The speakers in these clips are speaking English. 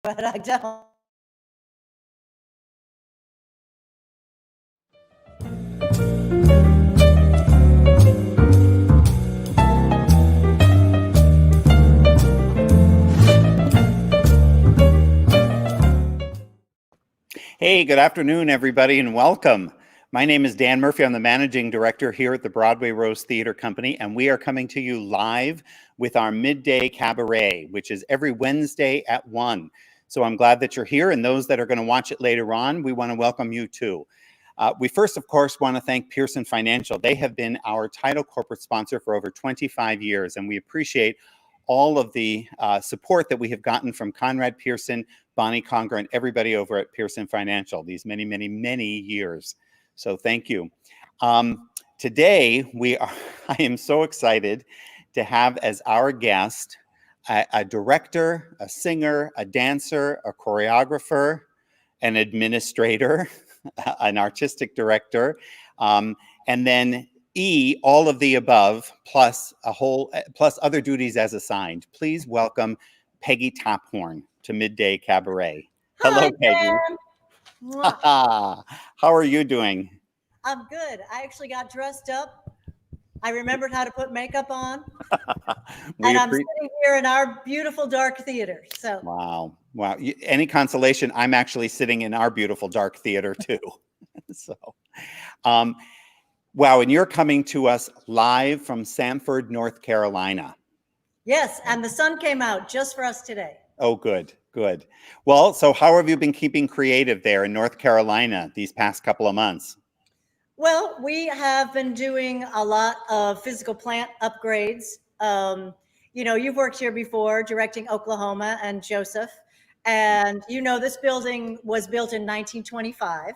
but I don't. Hey, good afternoon, everybody, and welcome. My name is Dan Murphy. I'm the managing director here at the Broadway Rose Theater Company, and we are coming to you live with our Midday Cabaret, which is every Wednesday at 1. So I'm glad that you're here, and those that are going to watch it later on, we want to welcome you too. We first, of course, want to thank Pearson Financial. They have been our title corporate sponsor for over 25 years, and we appreciate all of the support that we have gotten from Conrad Pearson, Bonnie Conger, and everybody over at Pearson Financial these many, many, many years. So thank you. Today, I am so excited to have as our guest a director, a singer, a dancer, a choreographer, an administrator, an artistic director, and then all of the above, plus other duties as assigned. Please welcome Peggy Taphorn to Midday Cabaret. Hello, Hi, Peggy. Dan. How are you doing? I'm good. I actually got dressed up. I remembered how to put makeup on. And I'm sitting here in our beautiful dark theater. So wow. Any consolation, I'm actually sitting in our beautiful dark theater too. So wow, and you're coming to us live from Sanford, North Carolina. Yes, and the sun came out just for us today. Oh, good. Well, so how have you been keeping creative there in North Carolina these past couple of months? Well, we have been doing a lot of physical plant upgrades. You've worked here before, directing Oklahoma and Joseph. And this building was built in 1925.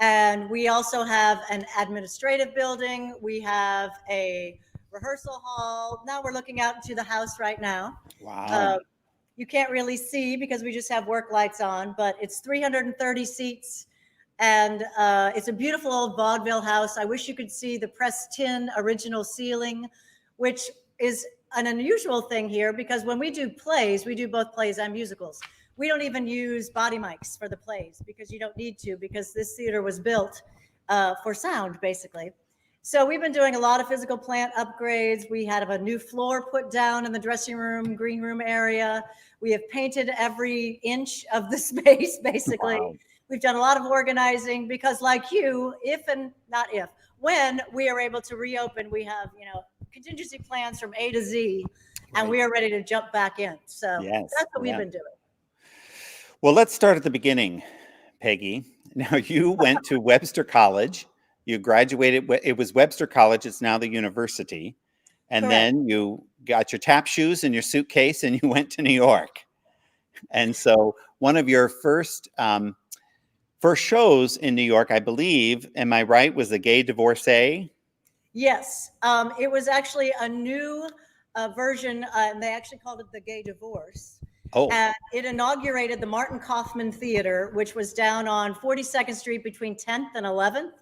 And we also have an administrative building. We have a rehearsal hall. Now we're looking out into the house right now. Wow. You can't really see because we just have work lights on, but it's 330 seats. And it's a beautiful old vaudeville house. I wish you could see the pressed tin original ceiling, which is an unusual thing here because when we do plays, we do both plays and musicals. We don't even use body mics for the plays because you don't need to, because this theater was built for sound, basically. So we've been doing a lot of physical plant upgrades. We had a new floor put down in the dressing room, green room area. We have painted every inch of the space, basically. Wow. We've done a lot of organizing because, like you, when we are able to reopen, we have, contingency plans from A to Z, and we are ready to jump back in. So that's what we've been doing. Well, let's start at the beginning, Peggy. Now, you went to Webster College. You graduated. It was Webster College. It's now the university. And Correct. Then you got your tap shoes and your suitcase and you went to New York. And so one of your first shows in New York, I believe, am I right, was The Gay Divorcee? Yes. It was actually a new version, and they actually called it The Gay Divorce. Oh. And it inaugurated the Martin Kaufman Theater, which was down on 42nd Street between 10th and 11th,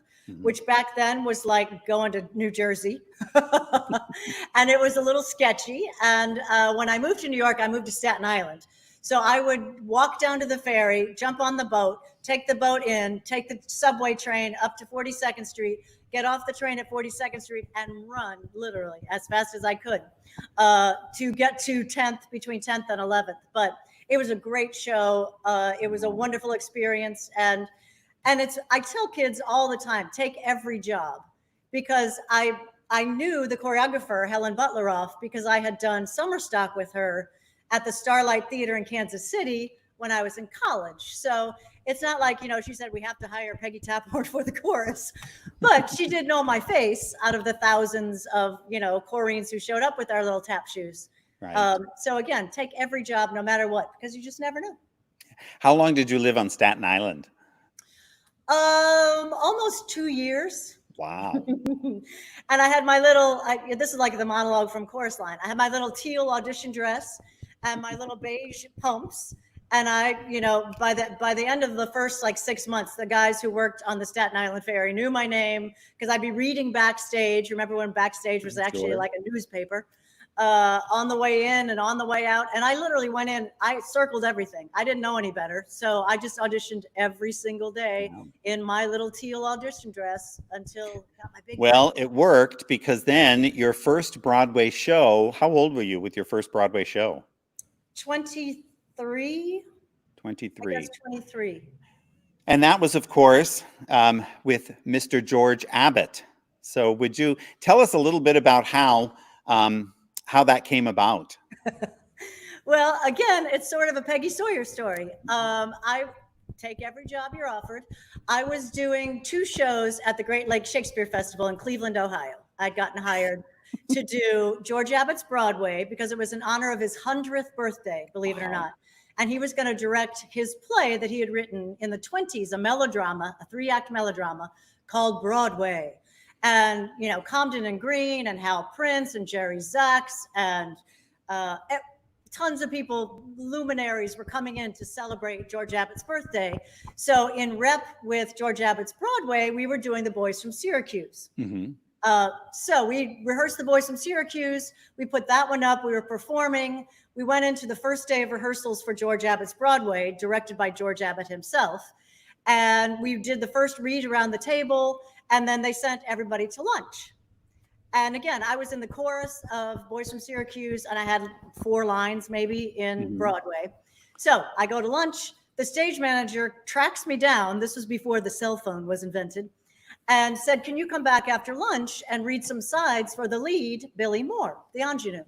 which back then was like going to New Jersey. And it was a little sketchy. And when I moved to New York, I moved to Staten Island. So I would walk down to the ferry, jump on the boat, take the boat in, take the subway train up to 42nd Street, get off the train at 42nd Street and run literally as fast as I could to get to 10th, between 10th and 11th. But it was a great show. It was a wonderful experience. And I tell kids all the time, take every job, because I knew the choreographer, Helen Butleroff, because I had done summer stock with her at the Starlight Theater in Kansas City when I was in college. So it's not like, she said, we have to hire Peggy Taphorn for the chorus, but she did know my face out of the thousands of, choreans who showed up with our little tap shoes. Right. So again, take every job, no matter what, because you just never know. How long did you live on Staten Island? Almost 2 years. Wow. And I had my little, this is like the monologue from Chorus Line. I had my little teal audition dress and my little beige pumps. And by the end of the first 6 months, the guys who worked on the Staten Island Ferry knew my name because I'd be reading backstage. Remember when backstage was actually like a newspaper? on the way in and on the way out. And I literally went in, I circled everything. I didn't know any better. So I just auditioned every single day in my little teal audition dress until I got my big. Well, it worked, because then your first Broadway show, how old were you with your first Broadway show? 23. 23. I guess 23. And that was, of course, with Mr. George Abbott. So would you tell us a little bit about how that came about? Well, again, it's sort of a Peggy Sawyer story. I take every job you're offered. I was doing 2 shows at the Great Lakes Shakespeare Festival in Cleveland, Ohio. I'd gotten hired to do George Abbott's Broadway because it was in honor of his 100th birthday, believe it or not. And he was going to direct his play that he had written in the 20s, a melodrama, a 3-act melodrama called Broadway. And, you know, Comden and Green and Hal Prince and Jerry Zaks and tons of people, luminaries, were coming in to celebrate George Abbott's birthday. So in rep with George Abbott's Broadway, we were doing The Boys from Syracuse. Mm-hmm. So we rehearsed The Boys from Syracuse. We put that one up. We were performing. We went into the first day of rehearsals for George Abbott's Broadway, directed by George Abbott himself. And we did the first read around the table, and then they sent everybody to lunch. And again, I was in the chorus of Boys from Syracuse, and I had 4 lines maybe in Broadway. So I go to lunch. The stage manager tracks me down. This was before the cell phone was invented, and said, "Can you come back after lunch and read some sides for the lead, Billy Moore, the ingenue?"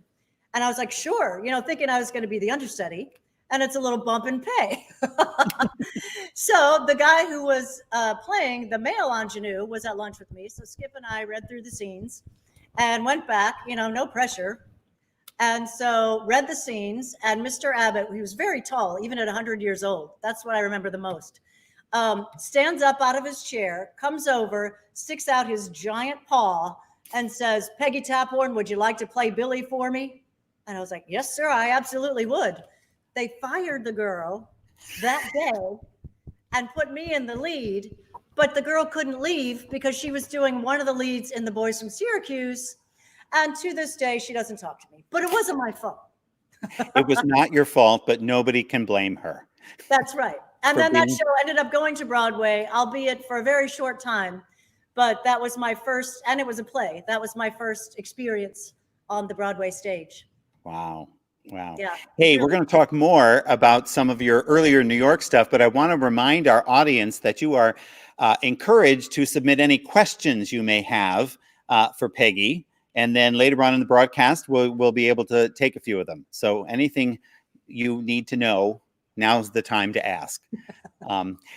And I was like, "Sure," you know, thinking I was going to be the understudy, and it's a little bump in pay. So the guy who was playing the male ingenue was at lunch with me. So Skip and I read through the scenes and went back, you know, no pressure. And so read the scenes, and Mr. Abbott, he was very tall, even at 100 years old. That's what I remember the most. Stands up out of his chair, comes over, sticks out his giant paw and says, "Peggy Taphorn, would you like to play Billy for me?" And I was like, "Yes, sir, I absolutely would." They fired the girl that day and put me in the lead, but the girl couldn't leave because she was doing one of the leads in The Boys from Syracuse. And to this day, she doesn't talk to me, but it wasn't my fault. It was not your fault, but nobody can blame her. That's right. And then that show ended up going to Broadway, albeit for a very short time. But that was my first, and it was a play. That was my first experience on the Broadway stage. Wow. Wow. Yeah. Hey, we're going to talk more about some of your earlier New York stuff, but I want to remind our audience that you are encouraged to submit any questions you may have for Peggy. And then later on in the broadcast, we'll be able to take a few of them. So anything you need to know, now's the time to ask.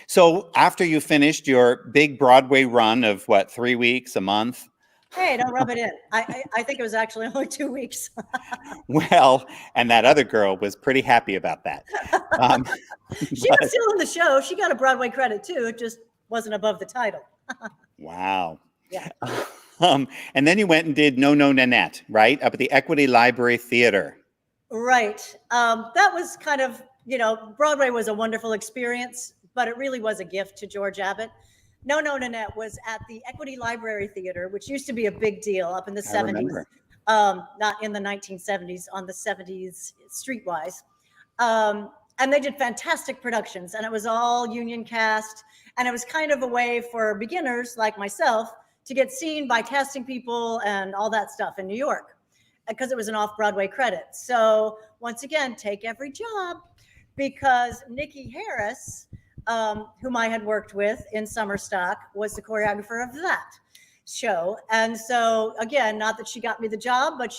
So after you finished your big Broadway run of 3 weeks, a month? Hey, don't rub it in. I think it was actually only 2 weeks. Well, and that other girl was pretty happy about that. She was still in the show. She got a Broadway credit too. It just wasn't above the title. Wow. Yeah. And then you went and did No No Nanette, right? Up at the Equity Library Theater. Right. That was kind of, you know, Broadway was a wonderful experience, but it really was a gift to George Abbott. No No Nanette was at the Equity Library Theater, which used to be a big deal up in the 70s. Not in the 1970s, on the 70s streetwise. And they did fantastic productions, and it was all union cast. And it was kind of a way for beginners like myself to get seen by casting people and all that stuff in New York, because it was an off-Broadway credit. So once again, take every job, because Nikki Harris, whom I had worked with in Summerstock, was the choreographer of that show. And so again, not that she got me the job, but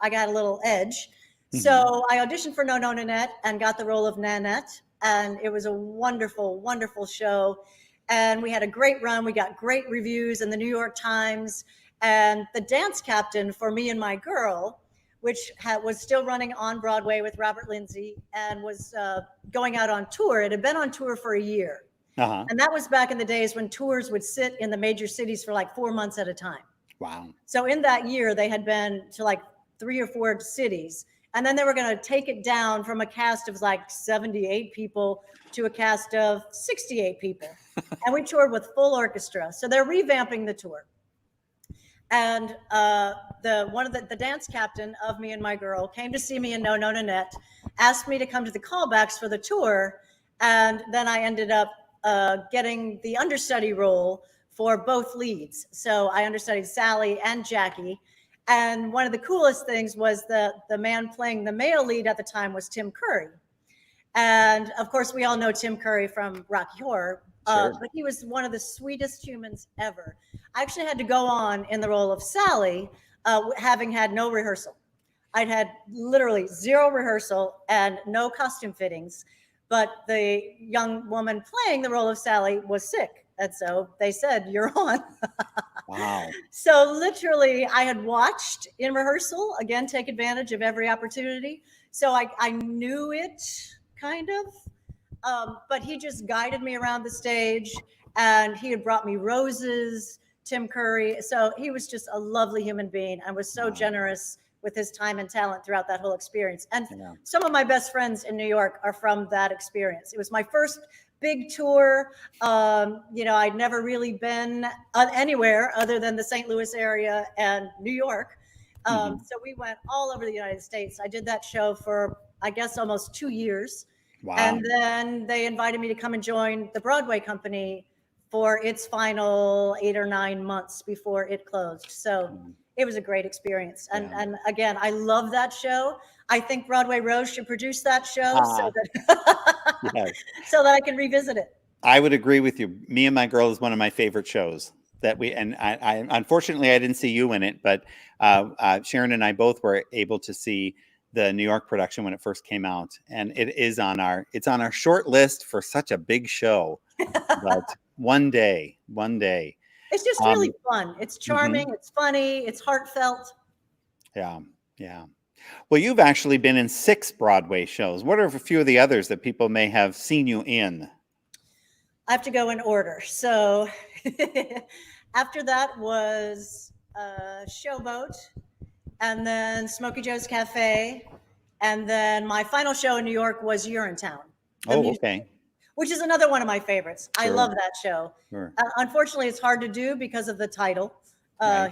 I got a little edge. Mm-hmm. So I auditioned for No No Nanette and got the role of Nanette. And it was a wonderful, wonderful show. And we had a great run. We got great reviews in the New York Times. And the dance captain for Me and My Girl, which was still running on Broadway with Robert Lindsay and was going out on tour. It had been on tour for a year. Uh-huh. And that was back in the days when tours would sit in the major cities for like 4 months at a time. Wow. So in that year, they had been to like 3 or 4 cities. And then they were going to take it down from a cast of like 78 people to a cast of 68 people. And we toured with full orchestra. So they're revamping the tour. And the dance captain of Me and My Girl came to see me in No No Nanette, asked me to come to the callbacks for the tour, and then I ended up getting the understudy role for both leads. So I understudied Sally and Jackie. And one of the coolest things was the man playing the male lead at the time was Tim Curry. And of course, we all know Tim Curry from Rocky Horror, Sure. but he was one of the sweetest humans ever. I actually had to go on in the role of Sally, having had no rehearsal. I'd had literally zero rehearsal and no costume fittings, but the young woman playing the role of Sally was sick. And so they said, "You're on." Wow. So literally, I had watched in rehearsal, again, take advantage of every opportunity. So I knew it kind of, but he just guided me around the stage, and he had brought me roses, Tim Curry. So he was just a lovely human being and was so generous with his time and talent throughout that whole experience. And some of my best friends in New York are from that experience. It was my first big tour. I'd never really been anywhere other than the St. Louis area and New York. So we went all over the United States. I did that show for, I guess, almost 2 years. Wow. And then they invited me to come and join the Broadway company for its final 8 or 9 months before it closed. So it was a great experience. And again, I love that show. I think Broadway Rose should produce that show so that I can revisit it. I would agree with you. Me and My Girl is one of my favorite shows that I unfortunately I didn't see you in it, but Sharon and I both were able to see the New York production when it first came out, and it's on our short list for such a big show. But one day. It's just really fun. It's charming. It's funny. It's heartfelt. Yeah. Well, you've actually been in 6 Broadway shows. What are a few of the others that people may have seen you in? I have to go in order. So after that was Showboat, and then Smokey Joe's Cafe, and then my final show in New York was Urinetown. Okay. Which is another one of my favorites. Sure. I love that show. Sure. Unfortunately, it's hard to do because of the title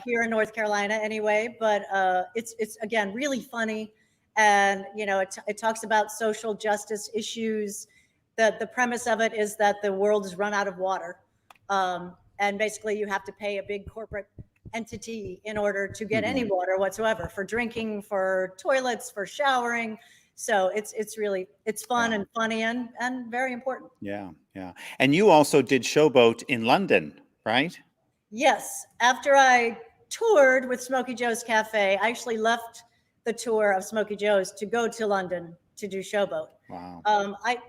here in North Carolina anyway, but it's again, really funny. And, it talks about social justice issues. The premise of it is that the world has run out of water. And basically you have to pay a big corporate entity in order to get any water whatsoever, for drinking, for toilets, for showering. So it's really fun and funny and very important. Yeah. And you also did Showboat in London, right? Yes. After I toured with Smokey Joe's Cafe, I actually left the tour of Smokey Joe's to go to London to do Showboat. Wow.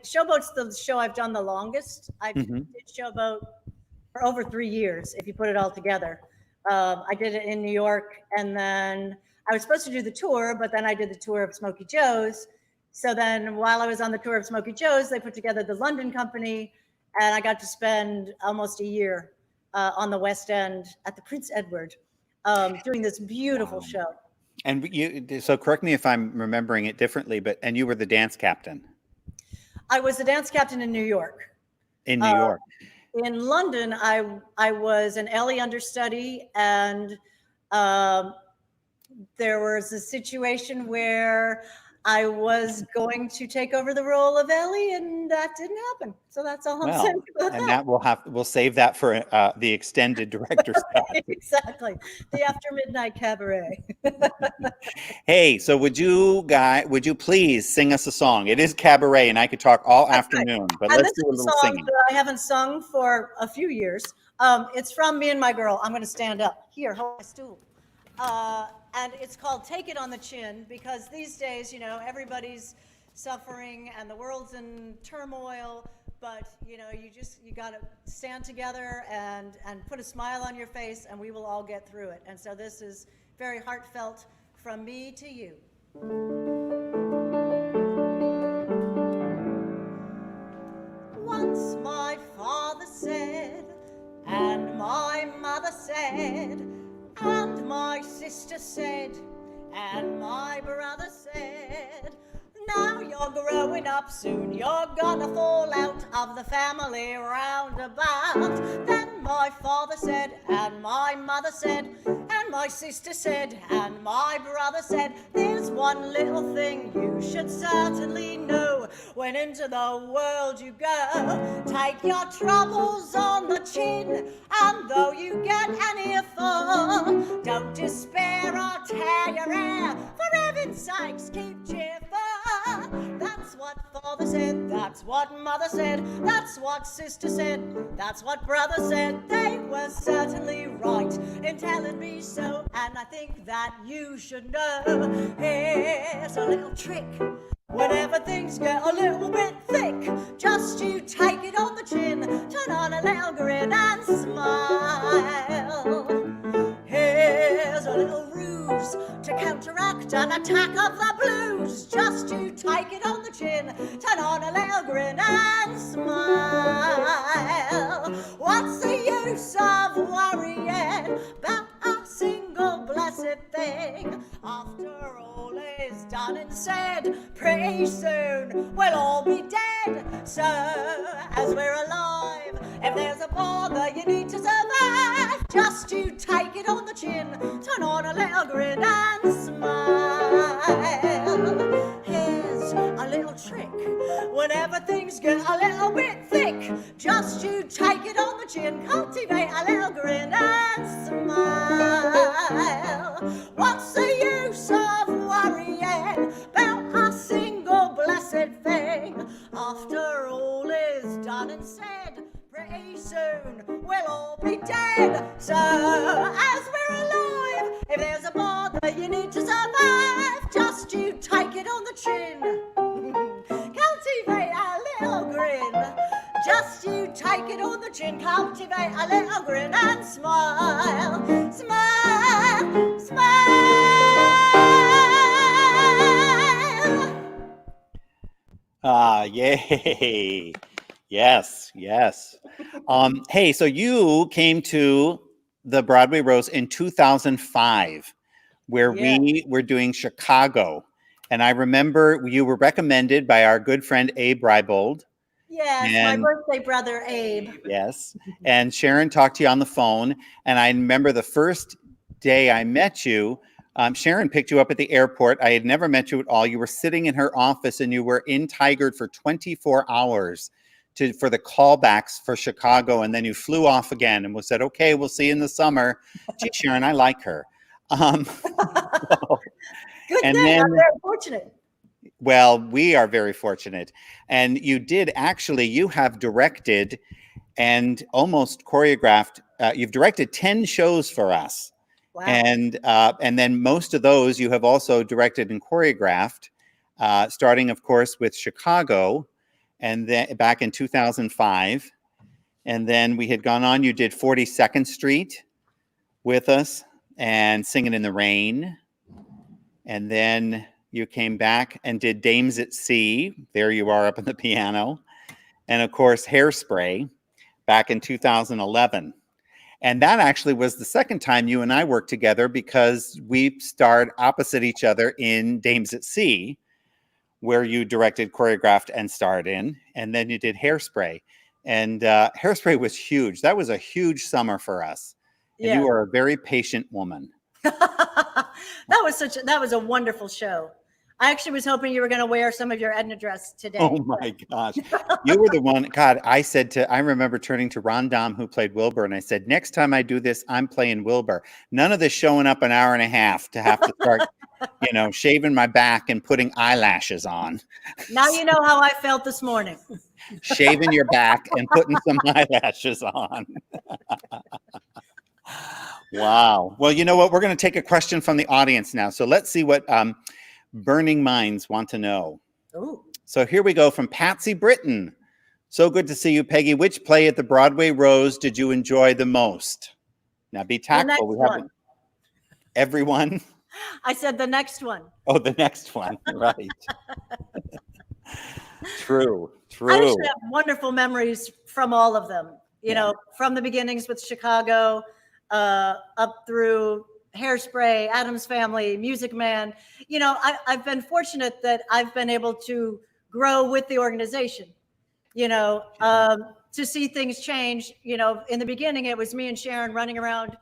Showboat's the show I've done the longest. I did Showboat for over 3 years, if you put it all together. I did it in New York, and then I was supposed to do the tour, but then I did the tour of Smokey Joe's. So then while I was on the tour of Smokey Joe's, they put together the London company, and I got to spend almost a year on the West End at the Prince Edward doing this beautiful show. And so correct me if I'm remembering it differently, and you were the dance captain. I was the dance captain in New York. In New York. In London, I was an Ellie understudy, and there was a situation where I was going to take over the role of Ellie, and that didn't happen. So that's all I'm saying about that. And that we'll save that for the extended director's cut. Exactly, the After Midnight Cabaret. Hey, so would you please sing us a song? It is Cabaret, and I could talk all afternoon, but let's do a little singing. I haven't sung for a few years. It's from Me and My Girl. I'm going to stand up. Here, hold my stool. And it's called Take It on the Chin, because these days, everybody's suffering and the world's in turmoil, but you got to stand together and put a smile on your face, and we will all get through it. And so this is very heartfelt from me to you. Once my father said, and my mother said, and my sister said, and my brother said, now you're growing up, soon you're gonna fall out of the family roundabout. Then my father said, and my mother said, and my sister said, and my brother said, there's one little thing you should certainly know. When into the world you go, take your troubles on the chin, and though you get an earful, don't despair or tear your hair. For heaven's sakes, keep cheerful. That's what father said, that's what mother said, that's what sister said, that's what brother said. They were certainly right in telling me so, and I think that you should know. Here's a little trick. Whenever things get a little bit thick, just you take it on the chin, turn on a little grin and smile. Here's a little ruse to counteract an attack of the blues. Just you take it on the chin, turn on a little grin and smile. What's the use of worrying about a single blessed thing? After all is done and said, pretty soon we'll all be dead. So as we're alive, if there's a bother you need to survive, just you take it on the chin, turn on a little grin and smile. Here's a little trick. Whenever things get a little bit thick, just you take it on the chin, cultivate a little grin and smile. What's the use of worrying about a single blessed thing? After all is done and said, pretty soon we'll all be dead. So as we're alive, if there's a bother you need to survive, just you take it on the chin, cultivate a little grin. Just you take it on the chin, cultivate a little grin and smile, smile, smile. Yay. Yes, yes. Hey, so you came to the Broadway Rose in 2005, where we were doing Chicago. And I remember you were recommended by our good friend Abe Rybold. Yes, And, my birthday brother, Abe. Yes. And Sharon talked to you on the phone. And I remember the first day I met you, Sharon picked you up at the airport. I had never met you at all. You were sitting in her office and you were in Tigard for 24 hours for the callbacks for Chicago. And then you flew off again and we said, okay, we'll see you in the summer. Gee, Sharon, I like her. Good and thing. then, I'm very fortunate. Well, we are very fortunate. And you did actually, you have directed and almost choreographed. You've directed 10 shows for us. Wow. And then most of those you have also directed and choreographed, starting, of course, with Chicago, and then back in 2005. And then we had gone on. You did 42nd Street with us and Singing in the Rain. And then you came back and did Dames at Sea. There you are up on the piano. And of course, Hairspray back in 2011. And that actually was the second time you and I worked together because we starred opposite each other in Dames at Sea, where you directed, choreographed, and starred in. And then you did Hairspray. And Hairspray was huge. That was a huge summer for us. And you are a very patient woman. that was a wonderful show. I actually was hoping you were going to wear some of your Edna dress today. Oh my gosh. You were the one, God, I remember turning to Ron Dom, who played Wilbur, and I said, next time I do this, I'm playing Wilbur. None of this showing up an hour and a half to have to start, shaving my back and putting eyelashes on. Now you know how I felt this morning. Shaving your back and putting some eyelashes on. Wow. Well, you know what? We're going to take a question from the audience now. So let's see what burning minds want to know. Ooh. So here we go from Patsy Britton. So good to see you, Peggy. Which play at the Broadway Rose did you enjoy the most? Now be tactful. We haven't. Everyone? I said the next one. Oh, the next one. Right. True. I actually have wonderful memories from all of them. From the beginnings with Chicago, up through Hairspray, Addams Family, Music Man. I've been fortunate that I've been able to grow with the organization, to see things change. In the beginning, it was me and Sharon running around,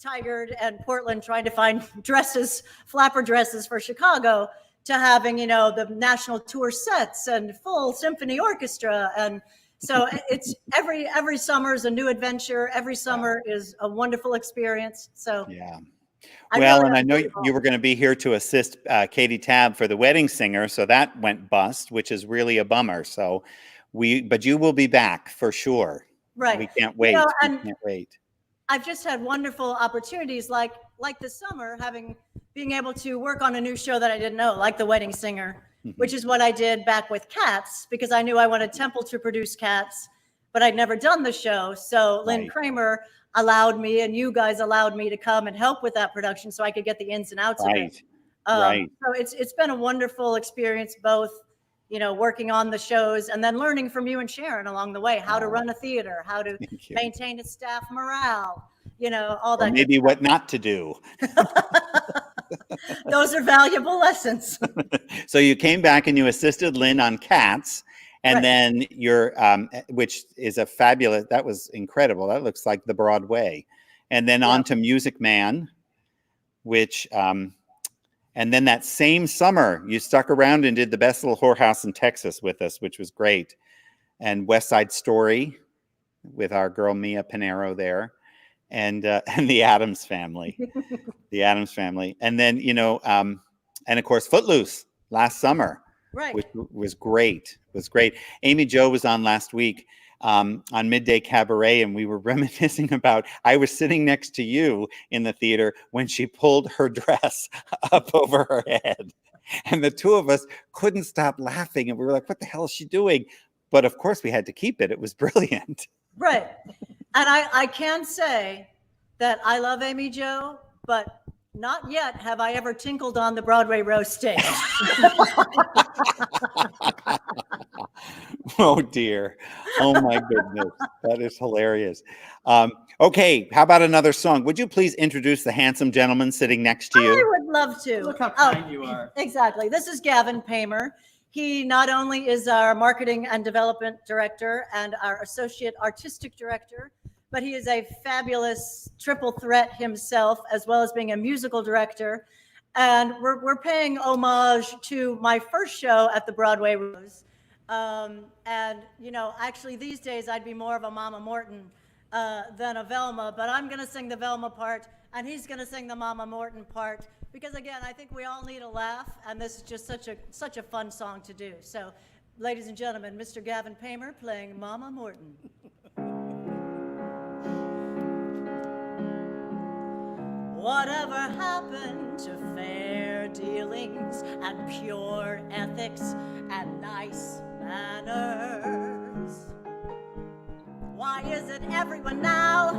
Tigard and Portland trying to find dresses, flapper dresses for Chicago, to having, the national tour sets and full symphony orchestra. And so it's every summer is a new adventure. Every summer is a wonderful experience. So Yeah. Well, and I know you were going to be here to assist Katie Tabb for the wedding singer, so that went bust, which is really a bummer. So but you will be back for sure. Right. We can't wait. We can't wait. I've just had wonderful opportunities like this summer, being able to work on a new show that I didn't know, like The Wedding Singer, which is what I did back with Cats, because I knew I wanted Temple to produce Cats, but I'd never done the show. So Lynn Kramer allowed me, and you guys allowed me to come and help with that production so I could get the ins and outs of it. So it's been a wonderful experience, both, working on the shows and then learning from you and Sharon along the way, how to run a theater, how to maintain a staff morale, all that. Or maybe what not to do. Those are valuable lessons. So you came back and you assisted Lynn on Cats. And then which is that was incredible. That looks like the Broadway. And then on to Music Man, which, and then that same summer, you stuck around and did The Best Little Whorehouse in Texas with us, which was great. And West Side Story with our girl Mia Pinero there. And the Addams Family. The Addams Family. And then, and of course, Footloose last summer. Right. Which was great. Amy Jo was on last week on Midday Cabaret, and we were reminiscing about, I was sitting next to you in the theater when she pulled her dress up over her head. And the two of us couldn't stop laughing. And we were like, what the hell is she doing? But of course we had to keep it. It was brilliant. Right. And I can say that I love Amy Jo, but not yet have I ever tinkled on the Broadway Rose stage. Oh dear. Oh my goodness. That is hilarious. Okay, how about another song? Would you please introduce the handsome gentleman sitting next to you? I would love to. Look how kind you are. Exactly. This is Gavin Paymer. He not only is our marketing and development director and our associate artistic director, but he is a fabulous triple threat himself, as well as being a musical director. And we're paying homage to my first show at the Broadway Rose. And, actually these days I'd be more of a Mama Morton than a Velma, but I'm going to sing the Velma part, and he's going to sing the Mama Morton part, because again, I think we all need a laugh, and this is just such a fun song to do. So, ladies and gentlemen, Mr. Gavin Paymer playing Mama Morton. Whatever happened to fair dealings and pure ethics and nice manners? Why is it everyone now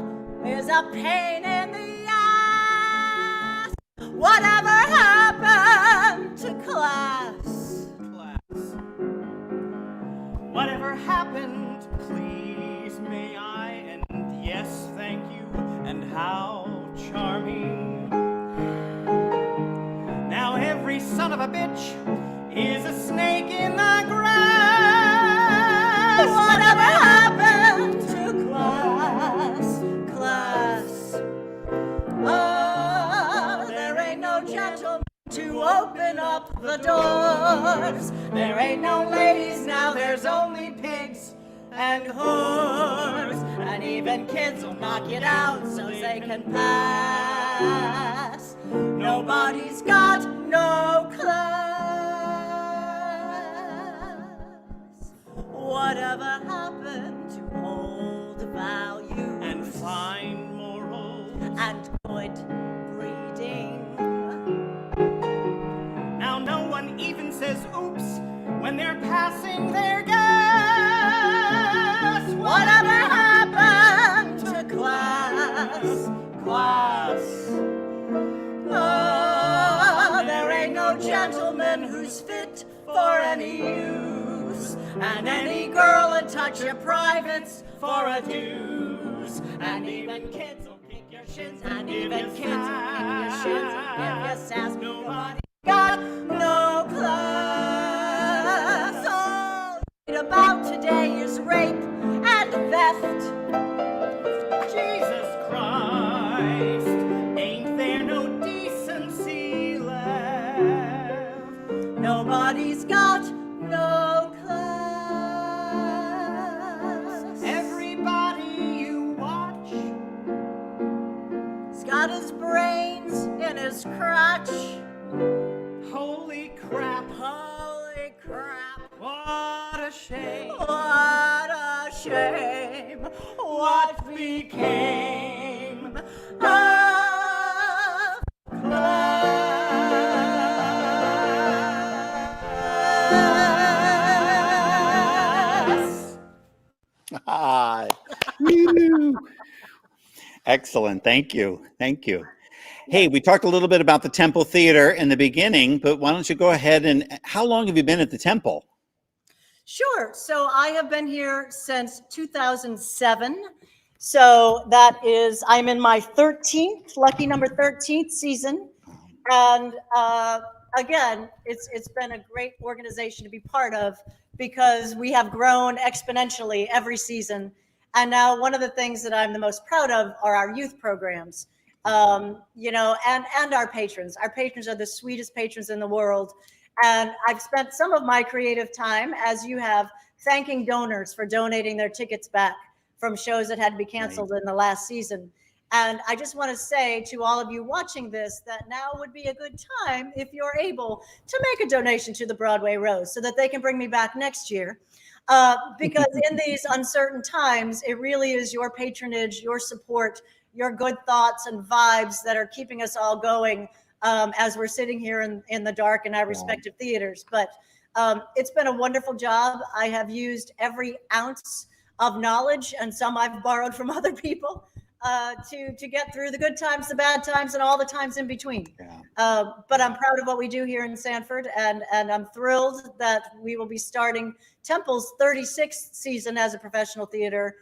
is a pain in the ass? Whatever happened to class? Whatever happened, please may I, and yes, thank you, and how charming. Now every son of a bitch is a snake in the grass. Whatever happened to class? Oh, there ain't no gentleman to open up the doors. There ain't no ladies now, there's only pigs and whores. And even kids will knock it out so they can pass. Nobody's got no class. Whatever happened to old values and fine morals and good breeding? Now no one even says oops when they're passing their gas. Whatever happened to class? Oh, there ain't no gentleman who's fit for any use, and any girl would touch your privates for a deuce. And even kids will kick your shins, and even kids will kick your shins and give you sass. Nobody got no class. All about today is rape and theft. Jesus Christ, but he's got no class. Everybody you watch, he's got his brains in his crotch. holy crap, Holy crap, what a shame. what a shame. What became of class? Ah, woo. Excellent. Thank you. Thank you. Hey, we talked a little bit about the Temple Theater in the beginning, but why don't you go ahead and how long have you been at the Temple? Sure. So I have been here since 2007. So that is, I'm in my 13th, lucky number 13th season. And again, it's been a great organization to be part of because we have grown exponentially every season. And now one of the things that I'm the most proud of are our youth programs, you know, and our patrons. Our patrons are the sweetest patrons in the world. And I've spent some of my creative time, as you have, thanking donors for donating their tickets back from shows that had to be canceled in the last season. And I just want to say to all of you watching this that now would be a good time, if you're able, to make a donation to the Broadway Rose so that they can bring me back next year. Because in these uncertain times, it really is your patronage, your support, your good thoughts and vibes that are keeping us all going as we're sitting here in the dark in our respective theaters. But it's been a wonderful job. I have used every ounce of knowledge, and some I've borrowed from other people, to get through the good times, the bad times, and all the times in between. But I'm proud of what we do here in Sanford, and I'm thrilled that we will be starting Temple's 36th season as a professional theater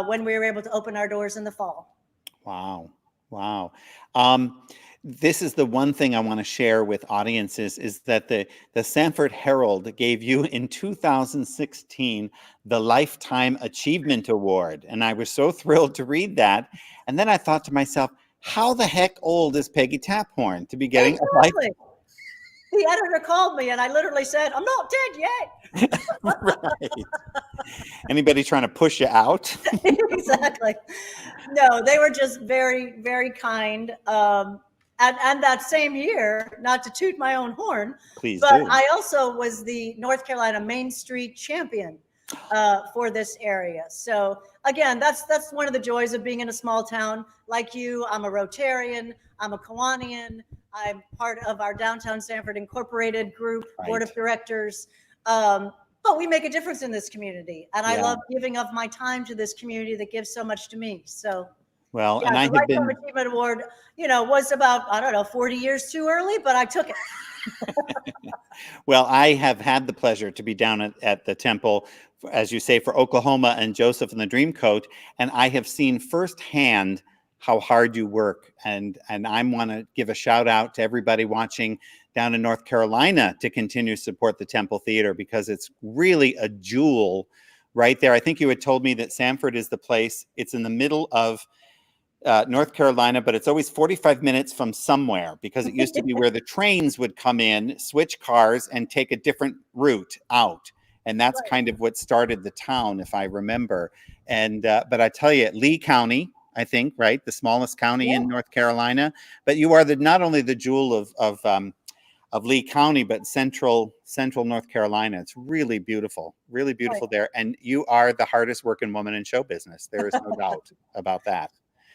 when we were able to open our doors in the fall. Wow. Wow. This is the one thing I want to share with audiences is that the Sanford Herald gave you in 2016 the Lifetime Achievement Award. And I was so thrilled to read that. And then I thought to myself, how the heck old is Peggy Taphorn to be getting a Exactly. The editor called me and I literally said, I'm not dead yet. Right. Anybody trying to push you out? Exactly. No, they were just very, very kind. And that same year, not to toot my own horn, Please but do. I also was the North Carolina Main Street champion for this area. So again, that's one of the joys of being in a small town like you. I'm a Rotarian. I'm a Kiwanian. I'm part of our Downtown Sanford Incorporated group, board of directors. But we make a difference in this community. And I love giving of my time to this community that gives so much to me. So well, yeah, and I the have been Lifetime Achievement Award, you know, was about, I don't know, 40 years too early, but I took it. well, I have had the pleasure to be down at the Temple, as you say, for Oklahoma and Joseph and the Dreamcoat, and I have seen firsthand how hard you work. And I want to give a shout out to everybody watching down in North Carolina to continue to support the Temple Theater because it's really a jewel right there. I think you had told me that Sanford is the place. It's in the middle of North Carolina, but it's always 45 minutes from somewhere because it used to be where the trains would come in, switch cars, and take a different route out. And that's kind of what started the town, if I remember. And but I tell you, Lee County, I think, right, the smallest county in North Carolina. But you are not only the jewel of Lee County, but central North Carolina. It's really beautiful there. And you are the hardest working woman in show business. There is no doubt about that.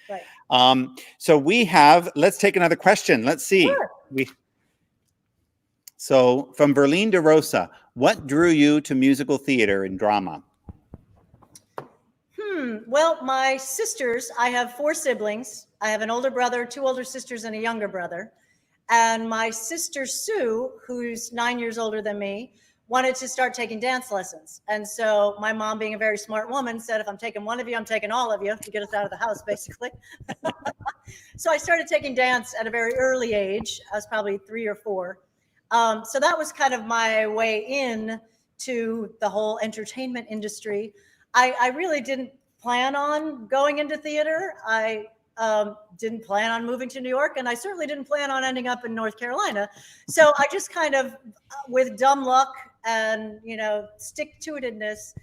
Right. So let's take another question. Let's see. Sure. So from Verlene DeRosa, what drew you to musical theater and drama? Well, my sisters, I have 4 siblings. I have an older brother, 2 older sisters, and a younger brother. And my sister Sue, who's 9 years older than me, wanted to start taking dance lessons. And so my mom, being a very smart woman, said, if I'm taking one of you, I'm taking all of you to get us out of the house, basically. So I started taking dance at a very early age. I was probably 3 or 4. So that was kind of my way in to the whole entertainment industry. I really didn't plan on going into theater. I didn't plan on moving to New York, and I certainly didn't plan on ending up in North Carolina. So I just kind of, with dumb luck and, stick-to-itiveness,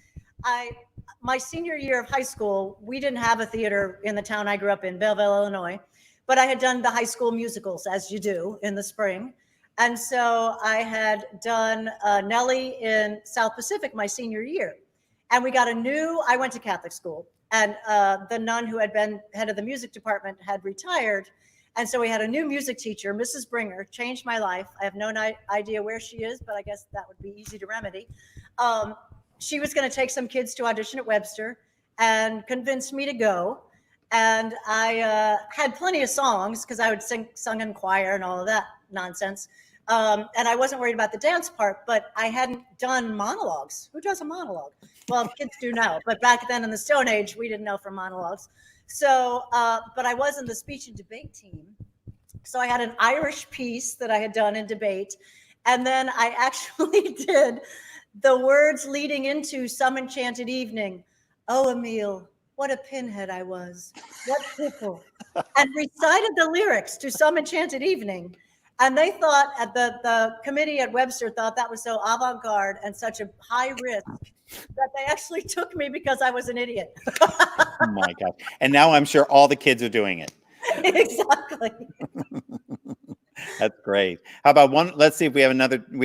my senior year of high school, we didn't have a theater in the town I grew up in, Belleville, Illinois, but I had done the high school musicals, as you do in the spring. And so I had done Nellie in South Pacific my senior year. And I went to Catholic school, and the nun who had been head of the music department had retired. And so we had a new music teacher, Mrs. Bringer, changed my life. I have no idea where she is, but I guess that would be easy to remedy. She was going to take some kids to audition at Webster and convinced me to go. And I had plenty of songs because I would sung in choir and all of that nonsense. And I wasn't worried about the dance part, but I hadn't done monologues. Who does a monologue? Well, kids do now, but back then in the Stone Age, we didn't know for monologues. So, but I was in the speech and debate team. So I had an Irish piece that I had done in debate. And then I actually did the words leading into Some Enchanted Evening. Oh, Emile, what a pinhead I was. What pickle. And recited the lyrics to Some Enchanted Evening. And they thought, the committee at Webster thought that was so avant-garde and such a high risk that they actually took me because I was an idiot. Oh my God. And now I'm sure all the kids are doing it. Exactly. That's great. How about one? Let's see if we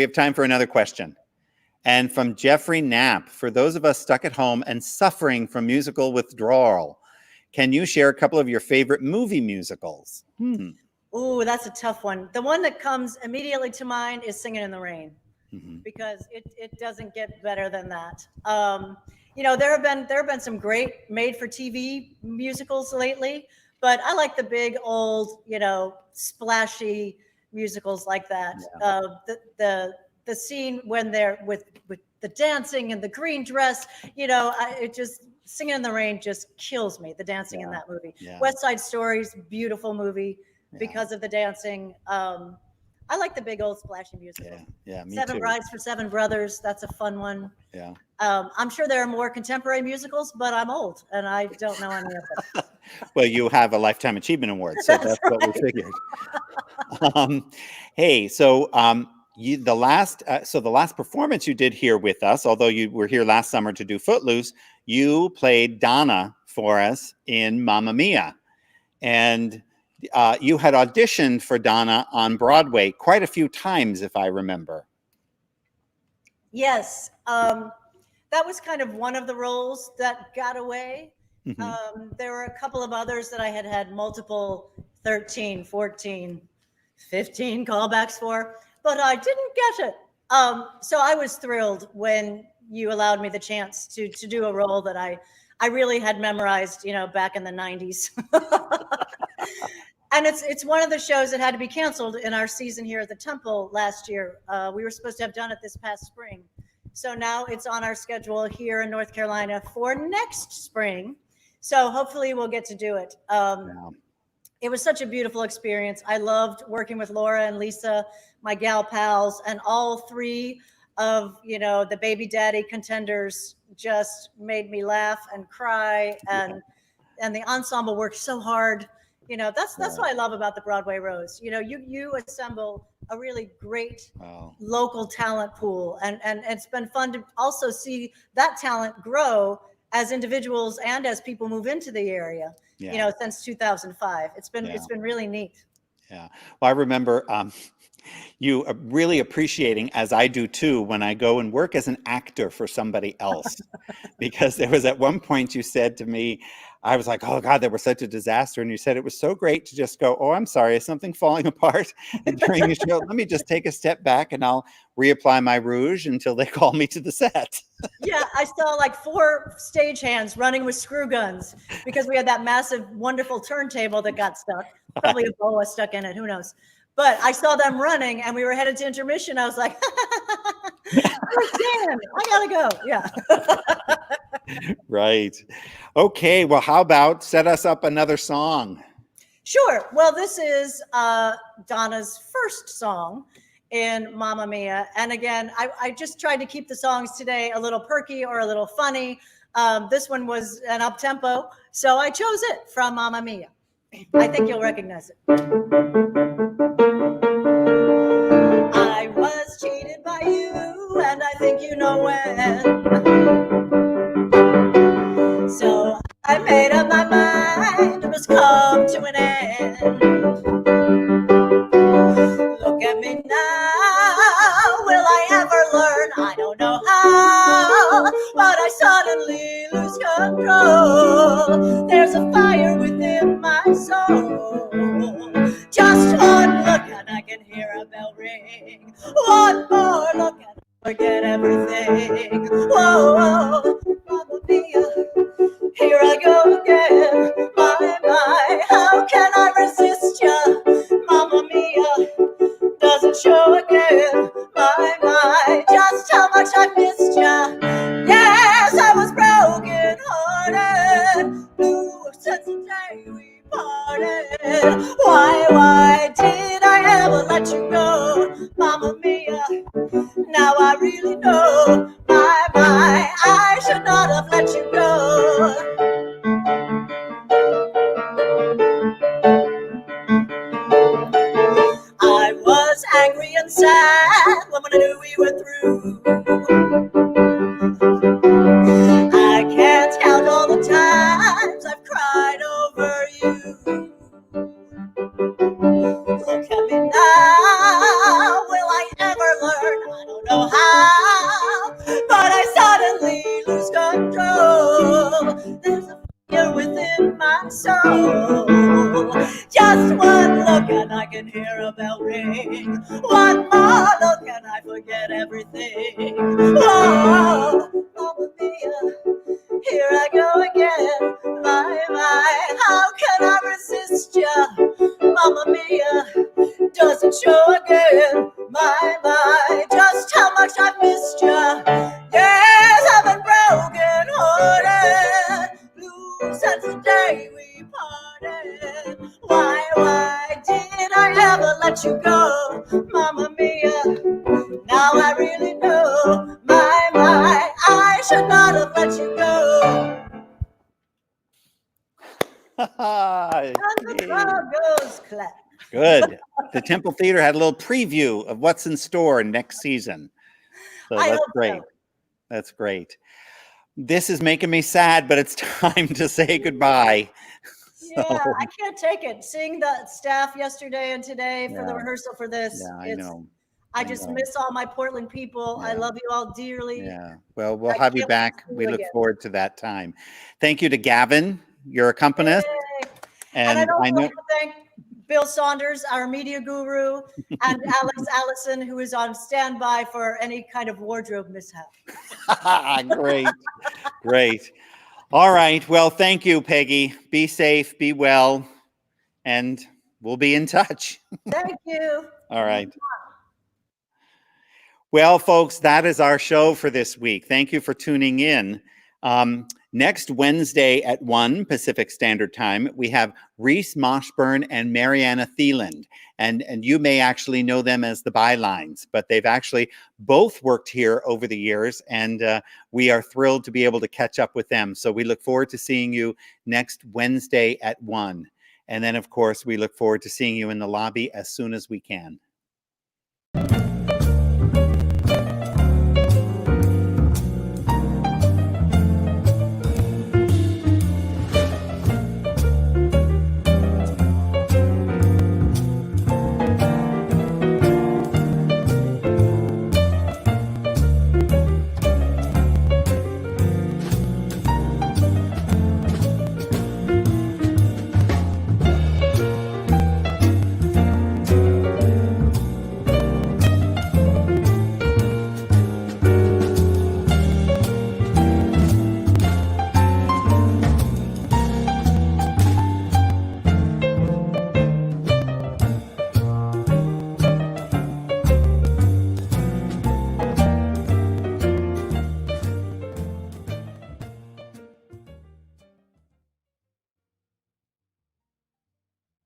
have time for another question. And from Jeffrey Knapp, for those of us stuck at home and suffering from musical withdrawal, can you share a couple of your favorite movie musicals? Ooh, that's a tough one. The one that comes immediately to mind is Singing in the Rain, because it doesn't get better than that. There have been some great made-for-TV musicals lately, but I like the big old, splashy musicals like that. Yeah. The scene when they're with the dancing and the green dress, Singing in the Rain just kills me. The dancing in that movie. Yeah. West Side Story's beautiful movie. Because of the dancing. I like the big old splashy musical. Yeah, me Seven too. Brides for Seven Brothers. That's a fun one. Yeah. I'm sure there are more contemporary musicals, but I'm old and I don't know any of them. Well, you have a Lifetime Achievement Award, so that's right. What we figured. Hey, so the last performance you did here with us, although you were here last summer to do Footloose, you played Donna for us in Mamma Mia, and you had auditioned for Donna on Broadway quite a few times, if I remember. Yes. That was kind of one of the roles that got away. There were a couple of others that I had multiple 13, 14, 15 callbacks for, but I didn't get it. So I was thrilled when you allowed me the chance to do a role that I really had memorized, back in the 90s. And it's one of the shows that had to be canceled in our season here at the Temple last year. We were supposed to have done it this past spring. So now it's on our schedule here in North Carolina for next spring. So hopefully we'll get to do it. It was such a beautiful experience. I loved working with Laura and Lisa, my gal pals, and all three of, the baby daddy contenders just made me laugh and cry. And the ensemble worked so hard. That's what I love about the Broadway Rose. You assemble a really great local talent pool, and it's been fun to also see that talent grow as individuals and as people move into the area. Since 2005, it's been really neat. Yeah. Well, I remember you really appreciating, as I do too, when I go and work as an actor for somebody else, because there was at one point you said to me, I was like, oh God, that was such a disaster. And you said it was so great to just go, oh, I'm sorry, is something falling apart? And during the show, let me just take a step back and I'll reapply my rouge until they call me to the set. Yeah, I saw like 4 stagehands running with screw guns because we had that massive, wonderful turntable that got stuck. Probably a boa stuck in it, who knows? But I saw them running and we were headed to intermission. I was like, Dan, I gotta go. Yeah. Right. Okay. Well, how about set us up another song? Sure. Well, this is Donna's first song in Mamma Mia. And again, I just tried to keep the songs today a little perky or a little funny. This one was an up-tempo, so I chose it from Mamma Mia. I think you'll recognize it. I was cheated by you, and I think you know when. So I made up my mind it must come to an end. Look at me now, will I ever learn? I don't know how, but I suddenly lose control. There's a fire within my soul. Just one look and I can hear a bell ring. One more look and I forget everything. Whoa, whoa, Mamma Mia, here I go again. My, how can I resist ya? Mamma Mia, doesn't show again. My, just how much I missed ya. Yes, I was broken hearted. Blue since the day we parted. Why did I ever let you go? Mamma Mia, now I really know. My, I should not have let you go. I was angry and sad when I knew we were through. I can't count all the times I've cried over you. Look at me now, will I ever learn? I don't know how, but I suddenly lose control. There's a fire within my soul. Just one look and I can hear a bell ring. One more look and I forget everything. Whoa, Mamma Mia, here I go again. My, how can I resist ya? Mamma Mia, doesn't show again. My, just how much I've missed ya. Yes, I've been broken hearted. Blue since the day we parted. Why did I ever let you go? Mamma Mia, now I really know. My, I should not have let you go. And the crowd goes clap. Good. The Temple Theater had a little preview of what's in store next season. So I that's hope great. so. That's great. This is making me sad, but it's time to say goodbye. Yeah, I can't take it. Seeing the staff yesterday and today for the Yeah. rehearsal for this, Yeah, I know. I just miss all my Portland people. I Yeah. love you all dearly. Yeah. Well, we'll I have you can't wait back. to see We you look again. forward to that time. Thank you to Gavin, your accompanist. Yay. And I'd And I also know like to thank Bill Saunders, our media guru, and Alex Allison, who is on standby for any kind of wardrobe mishap. Great. Great. All right. Well, thank you, Peggy. Be safe, be well, and we'll be in touch. Thank you. All right. Well, folks, that is our show for this week. Thank you for tuning in. Next Wednesday at 1 Pacific Standard Time, we have Reese Moshburn and Mariana Thieland. And you may actually know them as the Bylines, but they've actually both worked here over the years, and we are thrilled to be able to catch up with them. So we look forward to seeing you next Wednesday at 1. And then, of course, we look forward to seeing you in the lobby as soon as we can.